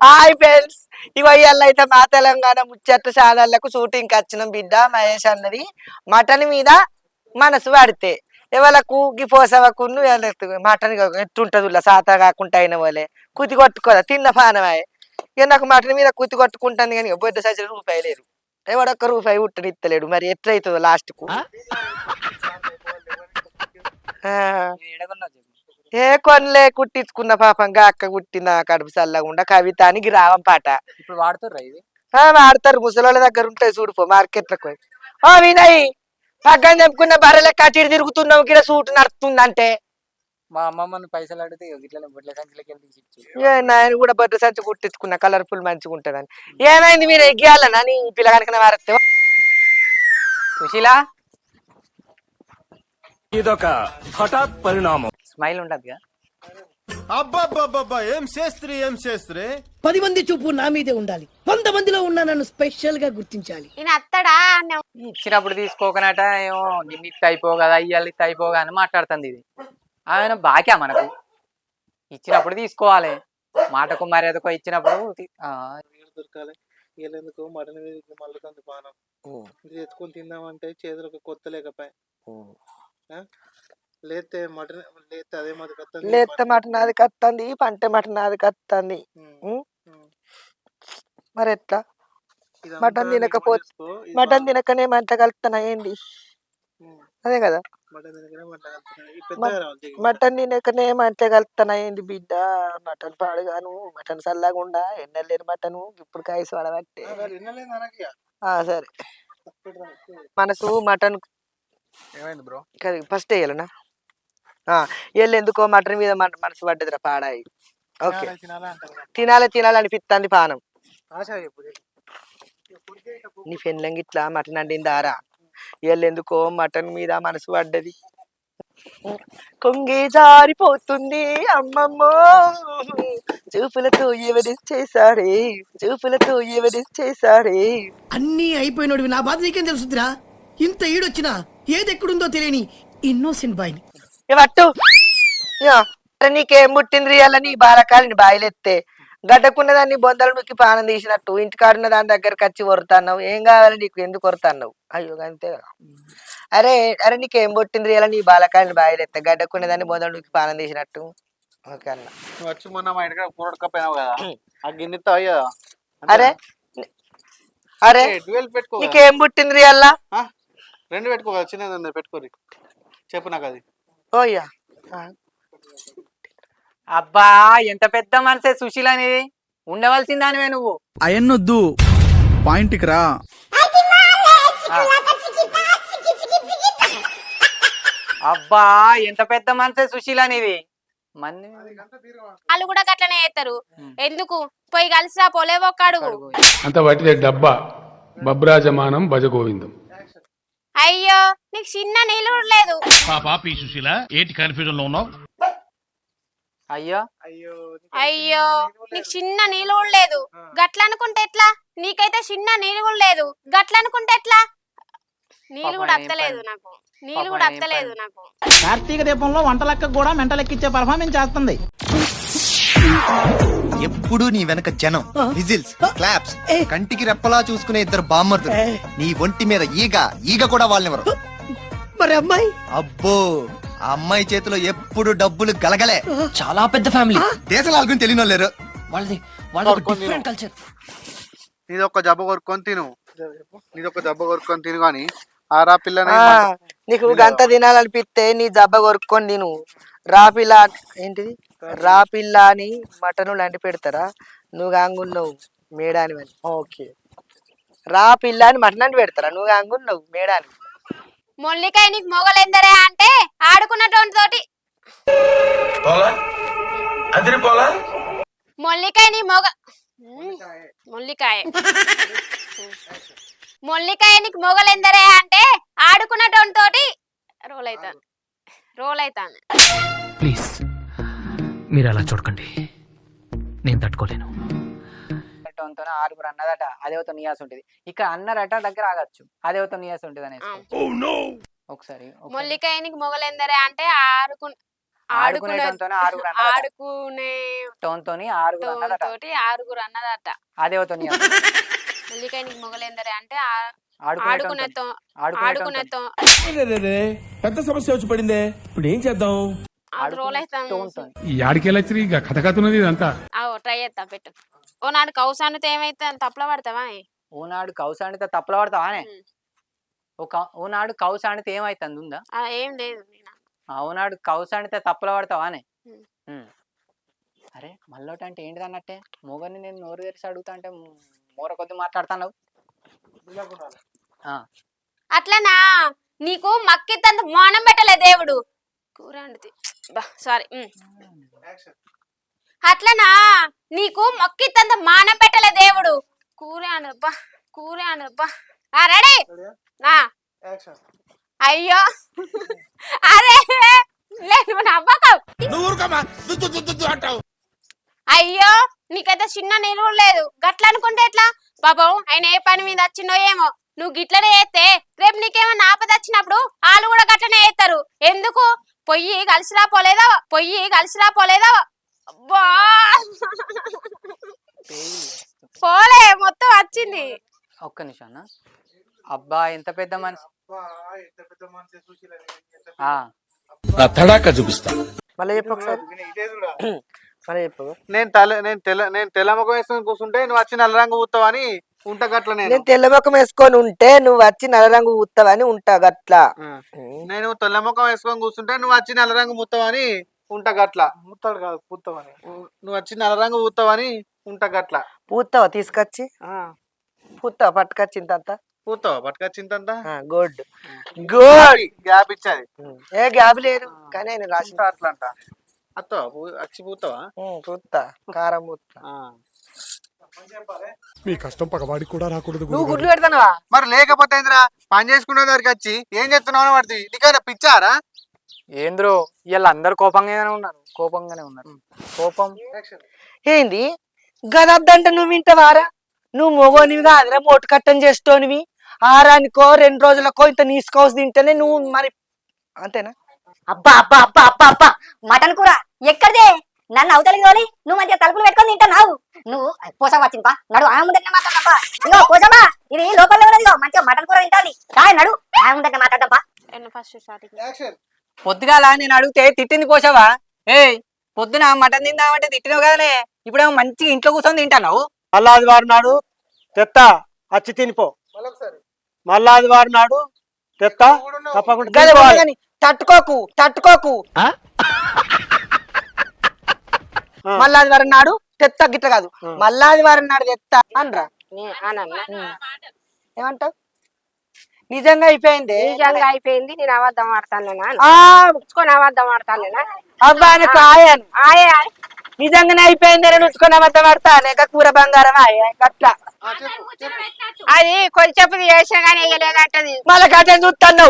Hi friends, ఇవాళ అయితే మా తెలంగాణ ముచ్చట్ల ఛానళ్లకు షూటింగ్ వచ్చినాం బిడ్డ. మహేష్ అన్నది మటన్ మీద మనసు పడితే ఎవలకు గిపోసవకును మటన్ ఎట్టుంటది సాత కాకుండా అయిన వాళ్ళే కుతి కొట్టుకోదా తిన్న పానమాయ. ఇక నాకు మటన్ మీద కుతి కొట్టుకుంటుంది కానీ బొద్ద సచ్చిన రూపాయి లేదు, ఎవడొక్క రూపాయి ఉట్టనిత్తలేడు. మరి ఎట్లయితుందో లాస్ట్ కు ఏ కొనలే కుట్టించుకున్న పాపంగా అక్క కుట్టిన కడుపు చల్లకుండా కవిత అని గ్రామం పాట. ఇప్పుడు వాడుతుర్రా ఇది? వాడతారు, ముసలోళ్ళ దగ్గర ఉంటాయి చూడుపో మార్కెట్లకు. ఓ వినయ్, పక్కన చెప్పుకున్న బర్రెల కటిడి తిరుగుతున్నావు కిడ సూటు నడుతుందంటే మా అమ్మమ్మని పైసలు అడిగితే ఇట్లా బొట్ల సంచులకి నేను కూడా బొడ్డ సంచి కుట్టించుకున్న కలర్ఫుల్ మంచిగా ఉంటదని. ఏమైంది మీరు ఎగ్గాలనా నీ పిల్లగానికైనా వారతే సుశీల? ఇదొక హఠాత్ పరిణామం. స్మైల్ ఉంటదిగా. అబ్బబ్బబ్బబ్బా, ఏం చేస్త్రీ ఏం చేస్త్రీ. 10 మంది చూపు నా మీదే ఉండాలి, 100 మందిలో ఉన్న నన్ను స్పెషల్ గా గుర్తించాలి. ఇచ్చినప్పుడు తీసుకోకనట ఏమో నిన్న ఇత్త అయిపో కదా, ఇయ్యాలి ఇత్త అయిపోగా అని మాట్లాడుతుంది. ఇది ఆయన బాక్యా మనకు? ఇచ్చినప్పుడు తీసుకోవాలి, మాటకు మర్యాదకో ఇచ్చినప్పుడు దొరకాలి. వీళ్ళెందుకు మటన్ మళ్ళీ పానం తెచ్చుకొని తిందామంటే చేతులు ఒక కొత్త లేకపోయా. లేతే మటన్ లేతే అదే మాది కత్తంది, లేతే మటన్ అది కత్తంది, పంట మటన్ అది కత్తంది. మరి ఎట్లా మటన్ తినకపోతే మటన్ తినకనే మంట కలుపుతానా ఏంది? అదే కదా, మటన్ తినకనే మంట కలుపుతానా ఏంది బిడ్డ? మటన్ పాడుగాను, మటన్ చల్లగుండా ఎన్నెలేని మటను ఇప్పుడు కాయసు పడబట్టే. సరే, మనసు మటన్ ఏమైంది బ్రో? ఫస్ట్ వేయాలనా? వీళ్ళు ఎందుకో మటన్ మీద మనసు పడ్డదిరా పాడాయి. ఓకే, తినాలి తినాలి అనిపిస్తుంది పానం. నీ పెళ్ళంగి ఇట్లా మటన్ అండిందారా? వీళ్ళు ఎందుకో మటన్ మీద మనసు పడ్డది. కొంగే జారిపోతుంది అమ్మమ్మో, చూపులతో ఎవరిచ్చేసారే, చూపులతో ఎవరిచ్చేసారే. అన్నీ అయిపోయినోడివి, నా బాధ నీకేం తెలుసుదిరా? ఇంత ఈడొచ్చినా ఏది ఎక్కడుందో తెలియని ఇన్నోసెంట్ బాయ్. ఇవట్టు నీకేం పుట్టింది రియల్ నీ బాలకాలని బాయిలెత్తే గడ్డకున్న దాన్ని బొందలు నొక్కి పానం తీసినట్టు ఇంటికాడున్న దాని దగ్గరకు వచ్చి కొరుతాన్నావు. ఏం కావాలి నీకు, ఎందుకు కొరుతాన్నావు? అయ్యో అంతే కదా. అరే అరే నీకేం పుట్టింది రియల్ నీ బాలకాలని బాయిలెత్తే గడ్డకున్న దాన్ని బొందలు నొక్కి పానం తీసినట్టు. ఓకే అన్న, వచ్చి మొన్న మా ఇంటికి కూరకపోయినావు కదా, ఆ గిన్నెతో అయ్యా. అరే అరే పెట్టుకో, నీకేం పుట్టింది రియల్? 2 పెట్టుకో, చిన్నది పెట్టుకోరి, చెప్పు నాకు అది. ఓయ్యా అబ్బా, ఎంత పెద్ద మనసే సుశీల అనేది. ఉండవలసిందానివే నువ్వు. అయన్నొద్దు, పాయింట్కి రా. అబ్బా, ఎంత పెద్ద మనసే సుశీల అనేది. వాళ్ళు కూడా గట్లనే చేస్తారు. ఎందుకు పోయి కలిసిరా పోలేవో అడుగు. అంత వాటిదే డబ్బా బబ్రాజమానం భజగోవిందం. అయ్యో, నీకు చిన్న నీళ్ళు లేదు. సుశీల ఏంటి కన్ఫ్యూజన్ లో ఉన్నావు? అయ్యో అయ్యో, నీకు చిన్న నీళ్ళు లేదు. గట్ల అనుకుంటే ఎట్లా? నీకైతే చిన్న నీళ్ళు కూడా లేదు, గట్ల అనుకుంటే ఎట్లా? నీళ్ళు కూడా అత్తలేదు నాకు, నీళ్ళు కూడా అత్తలేదు నాకు. కార్తీక దీపంలో వంటలక్క కూడా మెంటలెక్కిచ్చే పర్ఫార్మెన్స్ చేస్తుంది. ఎప్పుడు నీ వెనక జనం, విజిల్స్, క్లాప్స్, కంటికి రెప్పలా చూసుకునే 2 బామ్మర్దులు. నీ ఒంటి మీద ఈగ కూడా వాళ్ళెవరు. మరి అమ్మాయి? అబ్బో, ఆ అమ్మాయి చేతిలో ఎప్పుడు డబ్బులు గలగలే. చాలా పెద్ద ఫ్యామిలీ, దేశాల గురించి తెలియని లేరు. వాళ్ళది డిఫరెంట్ కల్చర్. నీదొక్క జబ్బ కొరుక్కొని తిను, నీదొక్క జబ్బ కొరుక్కొని తిను. కానీ ఆరా పిల్ల నీకు గంత తినాలనిపిస్తే నీ జబ్బ కొరుక్కొని తిను. రాపిల్ల ఏంటిది, రాపిల్ల అని మటన్ లాంటి పెడతారా? నువ్వు గాంగున్నావు మేడాని అని. ఓకే, రాపిల్ల అని మటన్ అంటే పెడతారా? నువ్వు గాంగున్నావు మేడాని. మొల్లికాయ నీకు మొగలెందరే అంటే ఆడుకున్నటువంటి తోటి మొల్లికాయ నీ మొల్లికాయ నీకు మొగలెందరే అంటే ఆడుకున్నటువంటి తోటి రోల్ అవుతాను. ప్లీజ్ మీరు అలా చూడకండి, నేను తట్టుకోలేను. 6 అన్నదట, అదేవతో నియాస్ ఉంటుంది. ఇక అన్నరట దగ్గర ఆగచ్చు, అదేవతో నియాస్ ఉంటుంది అనేసి ఒకసారి. మొల్లికాయ నీకు మొగలెందరే అంటే ఆడుకునేటోనితోని ఆరుగురు అన్నదట. ఆడుకునే తోనితోని ఆరుగురు అన్నదట. తోటి ఆరుగురు అన్నదట. అదేవతోని మల్లికాయ నీకు మొగలేందరే అంటే ఆడుకునేటోనితోని. ఆడుకునేతో పెద్ద సమస్య వచ్చి పడిందే ఇప్పుడు ఏం చేద్దాం? అది రోల్ అవుతాం. తోనితోని. ఈ ఆడికెళ్ళచ్చి ఇక కథ కథ ఉన్నది ఇదంతా. ట్రై చేస్తా పెట్టు. ఓ నాడు కౌసానితో ఏమైతే తప్పుల పడతావా? ఓనాడు కౌసానితో తప్పుల పడతావానే? ఓనాడు కౌసానితో ఏమైతుంది ఉందా? ఏం లేదు. ఓనాడు కౌసానితో తప్పుల పడతావానే? ఉం. అరే మళ్ళోటి అంటే ఏంటిది అన్నట్టే మొగని నేను నోరు తెరిచి అడుగుతా అంటే మూర కొద్ది మాట్లాడుతున్నావు. అట్లనా నీకు మక్కితంత మానం పెట్టలే దేవుడు. కూర అండి సారీ. అట్లనా నీకు మొక్కితంత మానం పెట్టలే దేవుడు. కూర అనబ్బా రెడీ. అయ్యో అరే లేదు నవ్వకం. అయ్యో నీకైతే చిన్న నిలువ లేదు. గట్ల అనుకుంటే ఎట్లా? పాపం ఆయన ఏ పని మీద వచ్చిండో ఏమో. నువ్వు గిట్లనే చేస్తే రేపు నీకేమన్నా ఆపద వచ్చినప్పుడు వాళ్ళు కూడా గట్లనే చేస్తారు. ఎందుకు? పొయ్యి కలిసిరా పోలేదా? అబ్బా పోలే మొత్తం వచ్చింది. ఒక్క నిమిషం అన్న. అబ్బా ఎంత పెద్ద మనిషి. నా తడాక చూపిస్తా. మళ్ళీ చెప్పు ఒకసారి. మళ్ళీ చెప్పు. నేను తెల్ల ముఖం వేసుకొని కూర్చుంటే నువ్వు వచ్చి నల్ల రంగు పూస్తావని ఉంటా గట్ల. నేను తెల్ల ముఖం వేసుకొని ఉంటే నువ్వు వచ్చి నల్ల రంగు పూస్తావని ఉంటా గట్లా. నేను తెల్ల ముఖం వేసుకొని కూర్చుంటే నువ్వు వచ్చి నల్ల రంగు పూస్తావని ఉంటా గట్ల. ముత్తాడు కాదు పూస్తావని. నువ్వు వచ్చి నల్ల రంగు పూస్తావని ఉంటా గట్ల. పూస్తావా తీసుకొచ్చి? పూస్తావా పట్టుకొచ్చింత? పూస్తావా పట్టుకొచ్చింత? Good good. గ్యాప్ ఇచ్చాది. ఏ గ్యాప్ లేదు కానీ ఆయన రాసి అట్లా అంట. అత్తావా వచ్చి పూస్తావా? పూస్తా కారం పూస్తా. మీ కష్టం పగవాడికి కూడా రాకూడదు. నువ్వు గుడ్లు పెడతానవా? మరి లేకపోతే ఏందిరా పని చేసుకునే దగ్గరికి వచ్చి ఏం చెప్తున్నావు పడుతుంది? నీకైనా పిచ్చారా? ఏంద్రో వీళ్ళు అందరు కోపంగానే ఉన్నారు. కోపం ఏంది గదద్దంటే నువ్వు వింటవారా? నువ్వు మొగోనివి కాదురా, మోటు కట్టం చేస్తోనివి. ఆరానికో 2 రోజులకో ఇంత నీసుకోవచ్చు తింటేనే నువ్వు మరి అంతేనా? అబ్బా అబ్బా అబ్బా అబ్బా అబ్బా మటన్ కూర ఎక్కడిదే? నన్ను అవతలికి తోలి నువ్వు మంచిగా తలుపులు పెట్టుకొని తింటున్నావు. నువ్వు పోసా వచ్చింది నడు ఆమె ముందర మాట్లాడమ్మా. ఇగో పోసమ్మా ఇది లోపల ఉన్నది. మంచిగా మటన్ కూర తింటాలి. కాయ నడు ఆమె ముందర మాట్లాడమ్మా. పొద్దుగాల నేను అడిగితే తిట్టింది పోసావా? పొద్దున మటన్ తిందామంటే తిట్టినావు కదనే. ఇప్పుడేమో మంచిగా ఇంట్లో కూర్చొని తింటావు. మళ్ళా ఆదివారం నాడు తెత్తా వచ్చి తినిపో. మళ్ళా ఆదివారం నాడు తెత్తా తప్పకుండా. తట్టుకోకు. మల్లాదివారం నాడు తెత్త గిట్ట కాదు, మల్లాదివారం నాడు తెత్తా అనరా. ఏమంటావు? నిజంగా అయిపోయింది. నేను అబద్ధం ఆడతాను. అబద్ధం ఆడతాను. అబ్బా ఆయనకు ఆయను నిజంగానే అయిపోయింది. ఉంచుకొని అబద్ధం ఆడతానే. కూర బంగారం అట్లా అది కొంచెం చేసా కానీ వేయలేదంటది. మళ్ళీ గట్ట చూస్తాను.